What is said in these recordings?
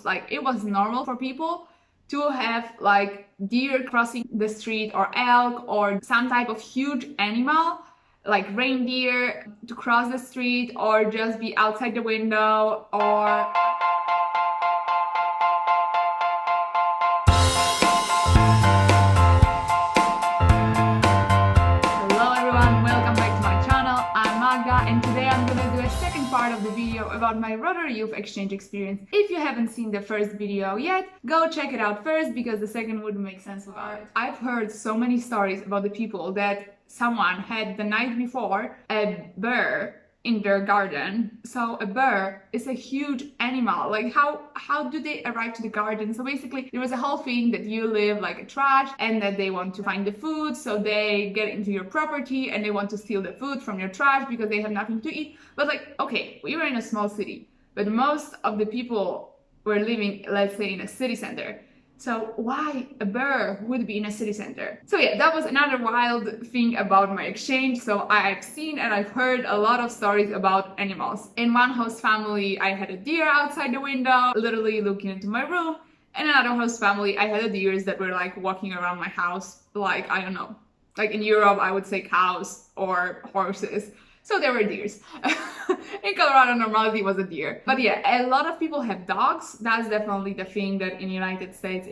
Like, it was normal for people to have like deer crossing the street, or elk, or some type of huge animal like reindeer to cross the street, or just be outside the window, or and today I'm gonna do a second part of the video about my Rotary Youth Exchange experience. If you haven't seen the first video yet, go check it out first, because the second wouldn't make sense without it. I've heard so many stories about the people that someone had the night before a bear in their garden. So a bear is a huge animal. Like, how do they arrive to the garden? So basically there was a whole thing that you live like a trash, and that they want to find the food, so they get into your property and they want to steal the food from your trash because they have nothing to eat. But like, okay, we were in a small city, but most of the people were living, let's say, in a city center. So why a bear would be in a city center? So yeah, that was another wild thing about my exchange. So I've seen and I've heard a lot of stories about animals. In one host family, I had a deer outside the window, literally looking into my room. In another host family, I had deers that were like walking around my house, like, I don't know, like in Europe, I would say cows or horses. So there were deers. In Colorado, normality was a deer. But yeah, a lot of people have dogs. That's definitely the thing that in the United States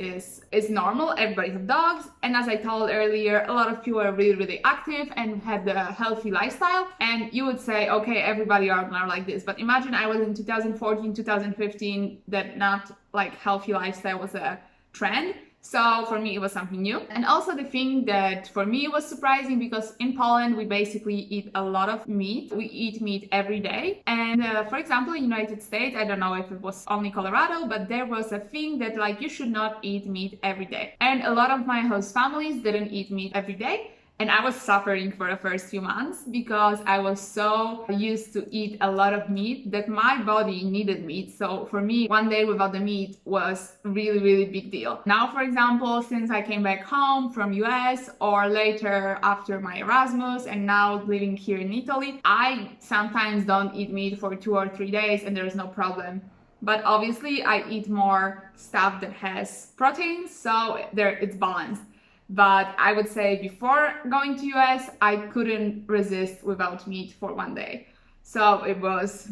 is normal. Everybody has dogs. And as I told earlier, a lot of people are really, really active and have the healthy lifestyle. And you would say, okay, everybody are now like this. But imagine I was in 2014, 2015, that not like healthy lifestyle was a trend. So for me, it was something new. And also the thing that for me was surprising, because in Poland, we basically eat a lot of meat. We eat meat every day. And for example, in the United States, I don't know if it was only Colorado, but there was a thing that like you should not eat meat every day. And a lot of my host families didn't eat meat every day. And I was suffering for the first few months because I was so used to eat a lot of meat that my body needed meat. So for me, one day without the meat was really, really big deal. Now, for example, since I came back home from US, or later after my Erasmus, and now living here in Italy, I sometimes don't eat meat for 2 or 3 days and there is no problem. But obviously I eat more stuff that has protein, so it's balanced. But I would say before going to US, I couldn't resist without meat for 1 day. So it was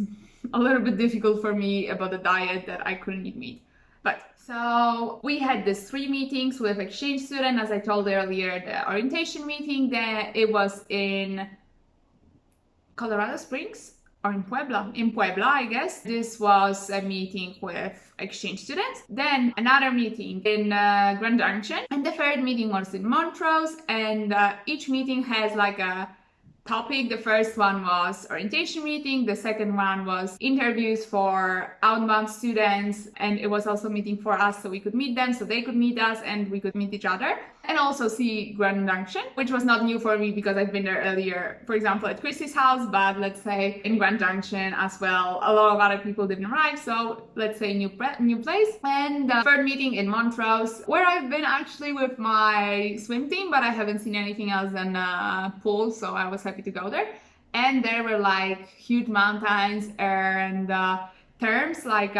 a little bit difficult for me about the diet, that I couldn't eat meat. But so we had these 3 meetings with exchange students. As I told earlier, the orientation meeting, that it was in Colorado Springs, or in Puebla. In Puebla, I guess. This was a meeting with exchange students. Then another meeting in Grand Junction. And the third meeting was in Montrose. And each meeting has like a topic. The first one was orientation meeting. The second one was interviews for outbound students. And it was also a meeting for us, so we could meet them, so they could meet us, and we could meet each other. And also see Grand Junction, which was not new for me because I've been there earlier, for example, at Christy's house, but let's say in Grand Junction as well, a lot of other people didn't arrive, so let's say new place. And the third meeting in Montrose, where I've been actually with my swim team, but I haven't seen anything else than a pool, so I was happy to go there. And there were like huge mountains and terms like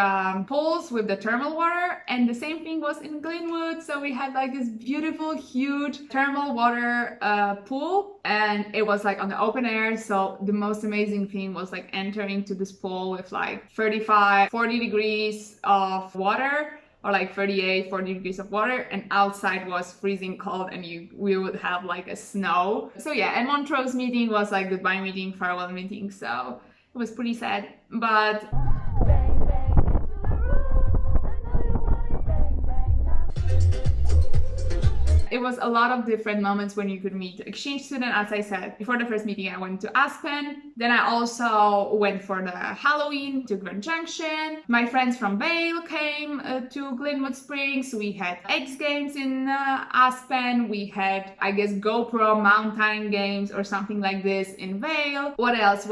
pools with the thermal water, and the same thing was in Glenwood. So we had like this beautiful huge thermal water pool, and it was like on the open air. So the most amazing thing was like entering to this pool with like 35-40 degrees of water, or like 38-40 degrees of water, and outside was freezing cold, and we would have like a snow. So yeah, and Montrose meeting was like goodbye meeting, farewell meeting, so it was pretty sad. But it was a lot of different moments when you could meet exchange student. As I said, before the first meeting, I went to Aspen. Then I also went for the Halloween to Grand Junction. My friends from Vail came to Glenwood Springs. We had X Games in Aspen. We had, I guess, GoPro mountain games or something like this in Vail. What else?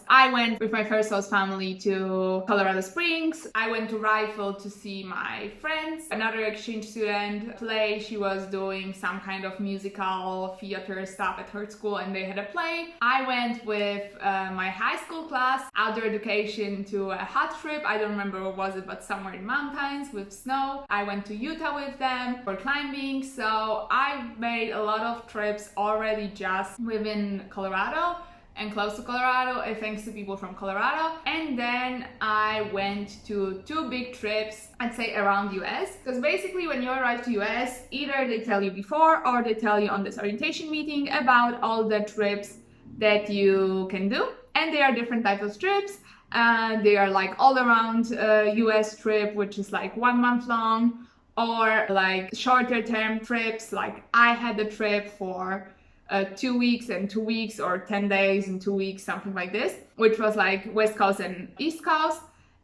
I went with my first host family to Colorado Springs. I went to Rifle to see my friends. Another exchange student play. She was doing doing some kind of musical theater stuff at her school, and they had a play. I went with my high school class, outdoor education, to a hot trip. I don't remember what was it, but somewhere in mountains with snow. I went to Utah with them for climbing. So I made a lot of trips already just within Colorado and close to Colorado, thanks to people from Colorado. And then I went to 2 big trips, I'd say around US, because basically when you arrive to US, either they tell you before or they tell you on this orientation meeting about all the trips that you can do. And there are different types of trips. They are like all around US trip, which is like 1 month long, or like shorter term trips. Like I had a trip for 2 weeks and 2 weeks, or 10 days and 2 weeks, something like this, which was like West Coast and East Coast.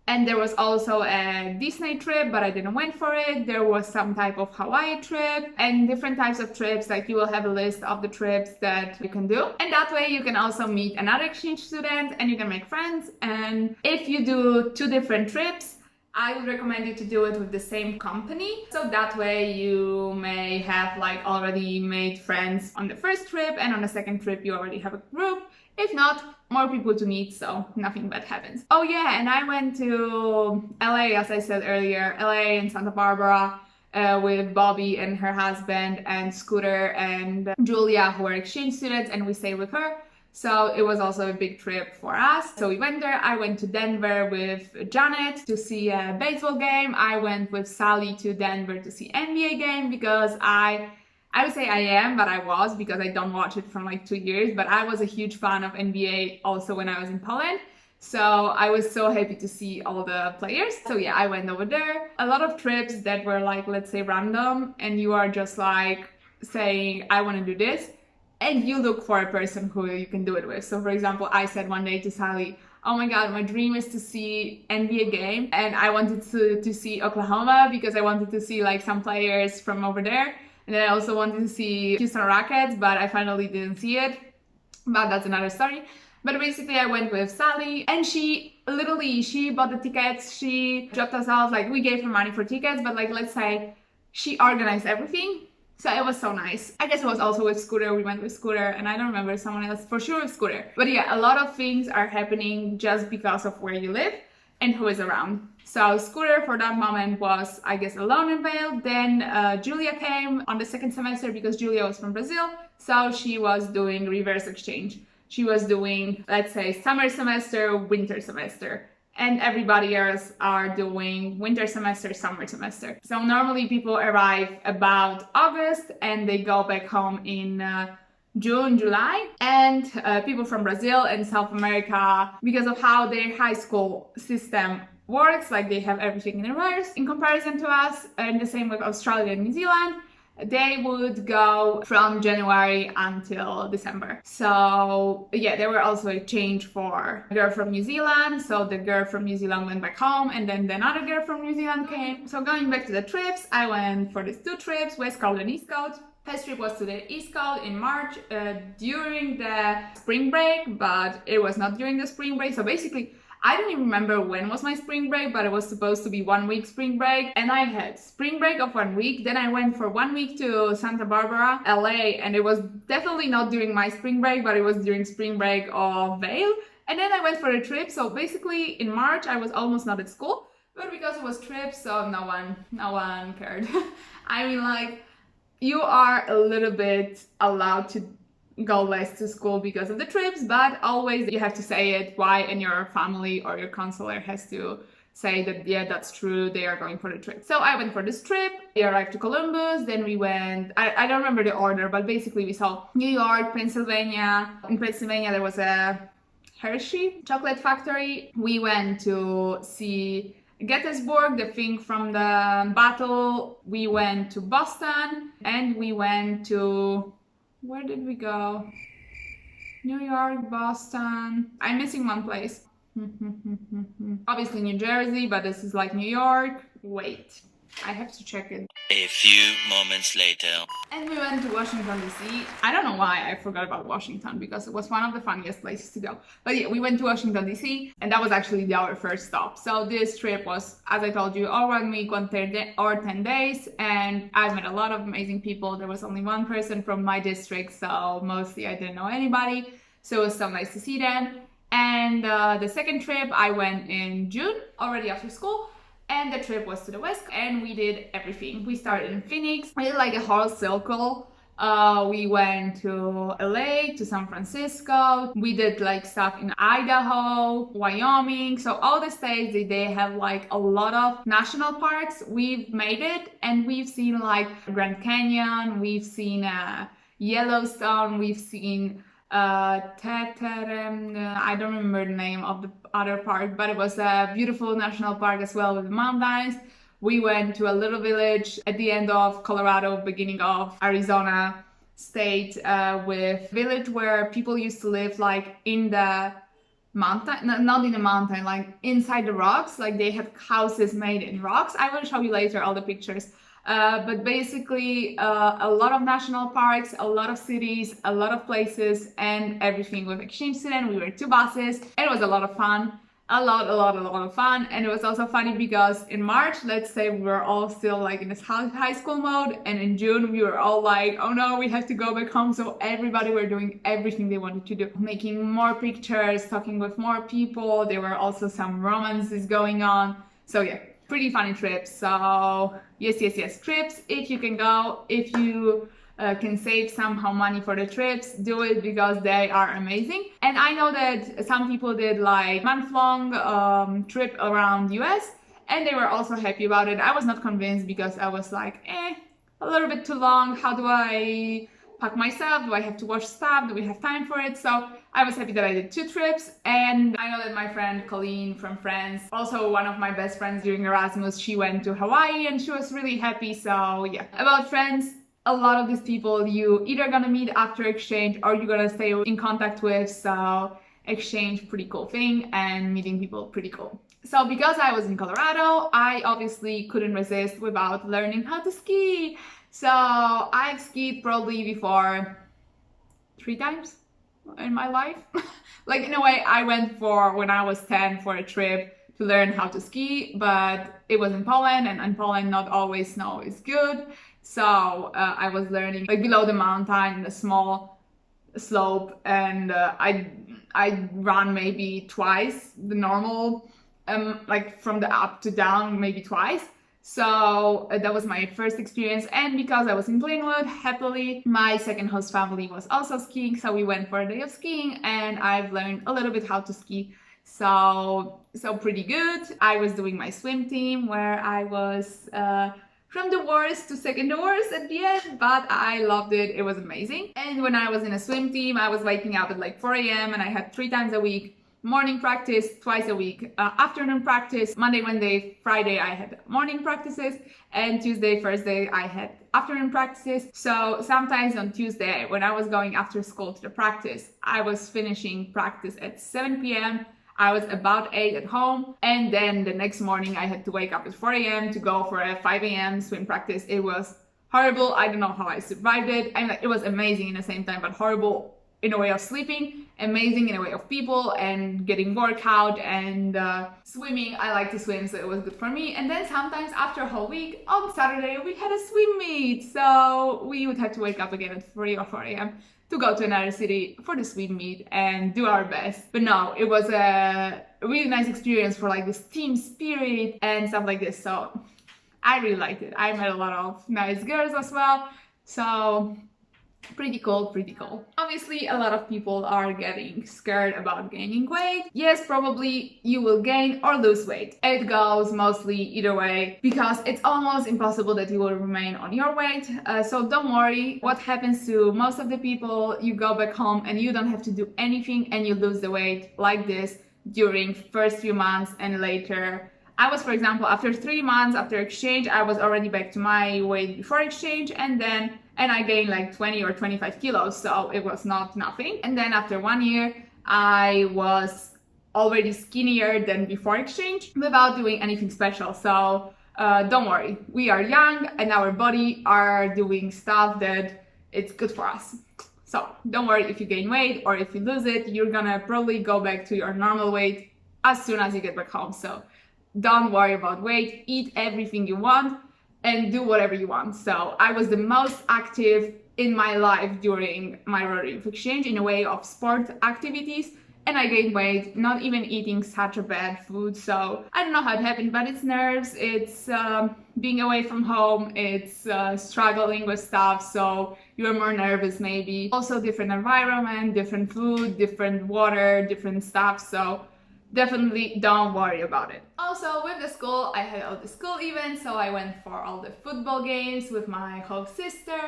And there was also a Disney trip, but I didn't went for it. There was some type of Hawaii trip and different types of trips. Like you will have a list of the trips that you can do. And that way you can also meet another exchange student and you can make friends. And if you do 2 different trips, I would recommend you to do it with the same company. So that way you may have like already made friends on the first trip, and on the second trip you already have a group. If not, more people to meet, so nothing bad happens. Oh yeah, and I went to LA, as I said earlier, LA and Santa Barbara with Bobby and her husband and Scooter and Julia, who are exchange students, and we stayed with her. So it was also a big trip for us. So we went there. I went to Denver with Janet to see a baseball game. I went with Sally to Denver to see NBA game, because I would say I am, but I was, because I don't watch it from like 2 years, but I was a huge fan of NBA also when I was in Poland. So I was so happy to see all the players. So yeah, I went over there. A lot of trips that were like, let's say random, and you are just like saying, I want to do this. And you look for a person who you can do it with. So for example, I said one day to Sally, oh my God, my dream is to see NBA game. And I wanted to see Oklahoma, because I wanted to see like some players from over there. And then I also wanted to see Houston Rockets, but I finally didn't see it. But that's another story. But basically I went with Sally, and she bought the tickets. She dropped us off, like we gave her money for tickets, but like, let's say she organized everything. So it was so nice. I guess it was also with Scooter. We went with Scooter, and I don't remember someone else, for sure with Scooter. But yeah, a lot of things are happening just because of where you live and who is around. So Scooter for that moment was, I guess, alone in Vail. Then Julia came on the second semester, because Julia was from Brazil. So she was doing reverse exchange. She was doing, let's say, summer semester, winter semester. And everybody else are doing winter semester, summer semester. So normally people arrive about August and they go back home in June, July. And people from Brazil and South America, because of how their high school system works, like they have everything in reverse in comparison to us, and the same with Australia and New Zealand, they would go from January until December. So yeah, there were also a change for a girl from New Zealand. So the girl from New Zealand went back home, and then another girl from New Zealand came. So going back to the trips, I went for these 2 trips, West Coast and East Coast. First trip was to the East Coast in March during the spring break, but it was not during the spring break. So basically, I don't even remember when was my spring break, but it was supposed to be 1 week spring break. And I had spring break of 1 week. Then I went for 1 week to Santa Barbara, LA. And it was definitely not during my spring break, but it was during spring break of Vail. And then I went for a trip. So basically in March, I was almost not at school, but because it was trips, so no one cared. I mean, like, you are a little bit allowed to go less to school because of the trips, but always you have to say it why, and your family or your counselor has to say that, yeah, that's true, they are going for the trip. So I went for this trip. We arrived to Columbus, then we went, I don't remember the order, but basically we saw New York, Pennsylvania. In Pennsylvania there was a Hershey chocolate factory. We went to see Gettysburg, the thing from the battle. We went to Boston, and we went to, where did we go? New York, Boston. I'm missing one place. Obviously New Jersey, but this is like New York. Wait. I have to check it. A few moments later. And we went to Washington, D.C. I don't know why I forgot about Washington because it was one of the funniest places to go. But yeah, we went to Washington, D.C. and that was actually our first stop. So this trip was, as I told you, all 1 week, 10 days. And I met a lot of amazing people. There was only one person from my district, so mostly I didn't know anybody. So it was so nice to see them. And the second trip I went in June, already after school. And the trip was to the west, and we did everything. We started in Phoenix. We did like a whole circle. We went to LA, to San Francisco. We did like stuff in Idaho, Wyoming. So all the states, they have like a lot of national parks. We've made it, and we've seen like Grand Canyon. We've seen Yellowstone. We've seen I don't remember the name of the other park, but it was a beautiful national park as well with mountains. We went to a little village at the end of Colorado, beginning of Arizona state, with village where people used to live like in the mountain, not in the mountain, like inside the rocks. Like they had houses made in rocks. I will show you later all the pictures. But basically a lot of national parks, a lot of cities, a lot of places, and everything with exchange student. We were 2 buses, and it was a lot of fun. A lot of fun. And it was also funny because in March, let's say, we were all still like in this high school mode, and in June we were all like, oh no, we have to go back home. So everybody were doing everything they wanted to do, making more pictures, talking with more people. There were also some romances going on. So yeah, pretty funny trips. So yes, trips. If you can go, if you can save somehow money for the trips, do it because they are amazing. And I know that some people did like month-long trip around US, and they were also happy about it. I was not convinced because I was like, a little bit too long. How do I pack myself? Do I have to wash stuff? Do we have time for it? So I was happy that I did 2 trips. And I know that my friend Colleen from France, also one of my best friends during Erasmus, she went to Hawaii and she was really happy. So yeah, about friends, a lot of these people you either gonna meet after exchange or you're gonna stay in contact with. So exchange, pretty cool thing, and meeting people, pretty cool. So because I was in Colorado, I obviously couldn't resist without learning how to ski. So I've skied probably before 3 times in my life. Like in a way, I went for when I was 10 for a trip to learn how to ski, but it was in Poland, and in Poland not always snow is good. So I was learning like below the mountain in a small slope, and I ran maybe twice the normal, like from the up to down maybe twice. So that was my first experience, and because I was in Glenwood, happily, my second host family was also skiing, so we went for a day of skiing, and I've learned a little bit how to ski. So pretty good. I was doing my swim team where I was from the worst to second worst at the end, but I loved it. It was amazing. And when I was in a swim team, I was waking up at like 4 a.m. and I had 3 times a week morning practice, twice a week afternoon practice. Monday, Wednesday, Friday I had morning practices, and Tuesday, Thursday I had afternoon practices. So sometimes on Tuesday when I was going after school to the practice, I was finishing practice at 7 p.m. I was about 8 at home, and then the next morning I had to wake up at 4 a.m. to go for a 5 a.m. swim practice. It was horrible. I don't know how I survived it. I mean, like, it was amazing in the same time, but horrible in a way of sleeping, amazing in a way of people and getting workout, and swimming. I like to swim, so it was good for me. And then sometimes after a whole week, on Saturday, we had a swim meet. So we would have to wake up again at 3 or 4 a.m. to go to another city for the swim meet and do our best. But no, it was a really nice experience for like this team spirit and stuff like this. So I really liked it. I met a lot of nice girls as well. So pretty cool. Obviously, a lot of people are getting scared about gaining weight. Yes, probably you will gain or lose weight. It goes mostly either way because it's almost impossible that you will remain on your weight. So don't worry. What happens to most of the people, you go back home and you don't have to do anything and you lose the weight like this during first few months and later. I was, for example, after 3 months after exchange, I was already back to my weight before exchange, and I gained like 20 or 25 kilos, so it was not nothing. And then after 1 year, I was already skinnier than before exchange without doing anything special. So don't worry, we are young and our body are doing stuff that it's good for us. So don't worry if you gain weight or if you lose it, you're gonna probably go back to your normal weight as soon as you get back home. So don't worry about weight, eat everything you want and do whatever you want. So I was the most active in my life during my Rotary Youth Exchange in a way of sport activities, and I gained weight, not even eating such a bad food. So I don't know how it happened, but it's nerves, it's being away from home, it's struggling with stuff, so you're more nervous maybe. Also different environment, different food, different water, different stuff, so definitely don't worry about it. Also with the school, I had all the school events, so I went for all the football games with my whole sister.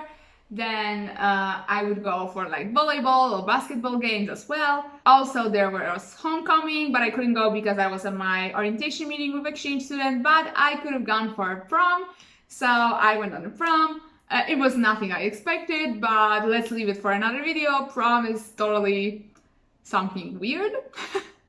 Then I would go for like volleyball or basketball games as well. Also there was homecoming, but I couldn't go because I was on my orientation meeting with exchange students, but I could have gone for a prom. So I went on a prom. It was nothing I expected, but let's leave it for another video. Prom is totally something weird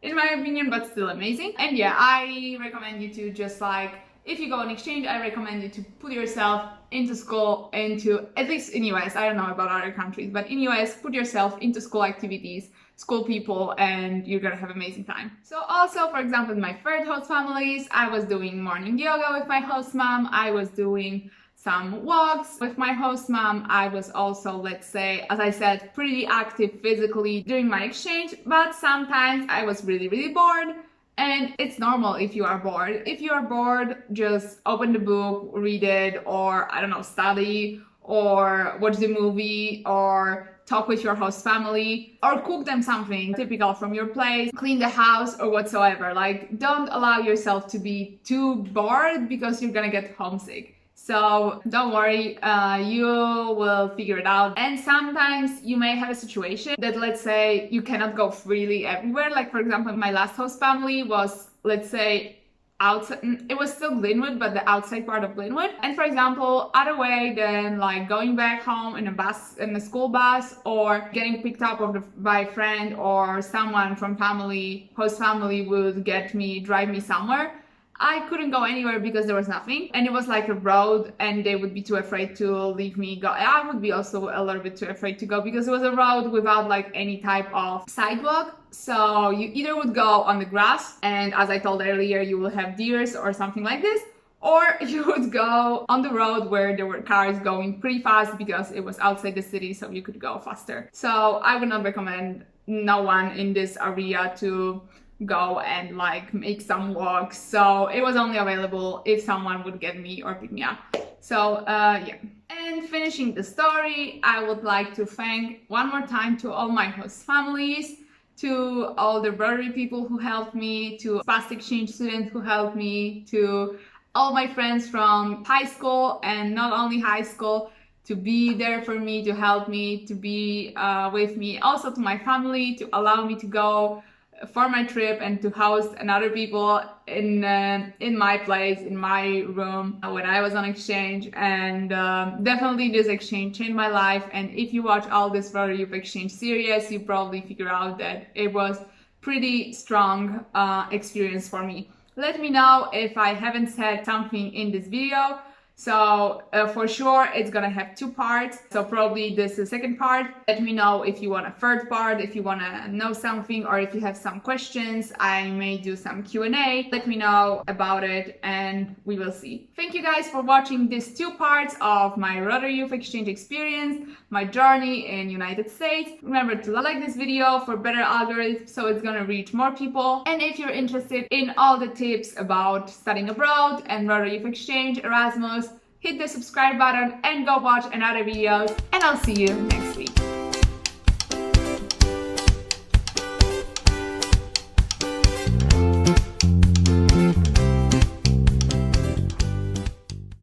in my opinion, but still amazing. And yeah, I recommend you to just like, if you go on exchange, I recommend you to put yourself into school, into, at least in US, I don't know about other countries, but in US, put yourself into school activities, school people, and you're gonna have an amazing time. So also, for example, in my third host families, I was doing morning yoga with my host mom, I was doing some walks with my host mom. I was also, let's say, as I said, pretty active physically during my exchange, but sometimes I was really bored. And it's normal if you are bored. If you are bored, just open the book, read it, or I don't know, study, or watch the movie, or talk with your host family, or cook them something typical from your place, clean the house or whatsoever. Like, don't allow yourself to be too bored because you're gonna get homesick. So don't worry, you will figure it out. And sometimes you may have a situation that, let's say, you cannot go freely everywhere. Like for example, my last host family was, let's say, outside, it was still Glenwood, but the outside part of Glenwood. And for example, other way than like going back home in a bus, in a school bus, or getting picked up by a friend or someone from family, host family would drive me somewhere. I couldn't go anywhere because there was nothing, and it was like a road and they would be too afraid to leave me go. I would be also a little bit too afraid to go because it was a road without like any type of sidewalk. So you either would go on the grass, and as I told earlier, you will have deers or something like this, or you would go on the road where there were cars going pretty fast because it was outside the city, so you could go faster. So I would not recommend no one in this area to go and like make some walks. So it was only available if someone would get me or pick me up. So yeah. And finishing the story, I would like to thank one more time to all my host families, to all the Rotary people who helped me, to past exchange students who helped me, to all my friends from high school and not only high school, to be there for me, to help me, to be with me. Also to my family, to allow me to go for my trip and to host another people in my place, in my room when I was on exchange. And definitely this exchange changed my life. And if you watch all this Rotary Youth Exchange series, you probably figure out that it was pretty strong experience for me. Let me know if I haven't said something in this video. So for sure it's gonna have 2 parts, so probably this is the second part. Let me know if you want a third part, if you want to know something, or if you have some questions. I may do some Q&A. Let me know about it and we will see. Thank you guys for watching these 2 parts of my Rotary Youth Exchange experience, my journey in United States. Remember to like this video for better algorithms, so it's gonna reach more people. And if you're interested in all the tips about studying abroad and Rotary Youth Exchange, Erasmus, hit the subscribe button and go watch another videos, and I'll see you next week.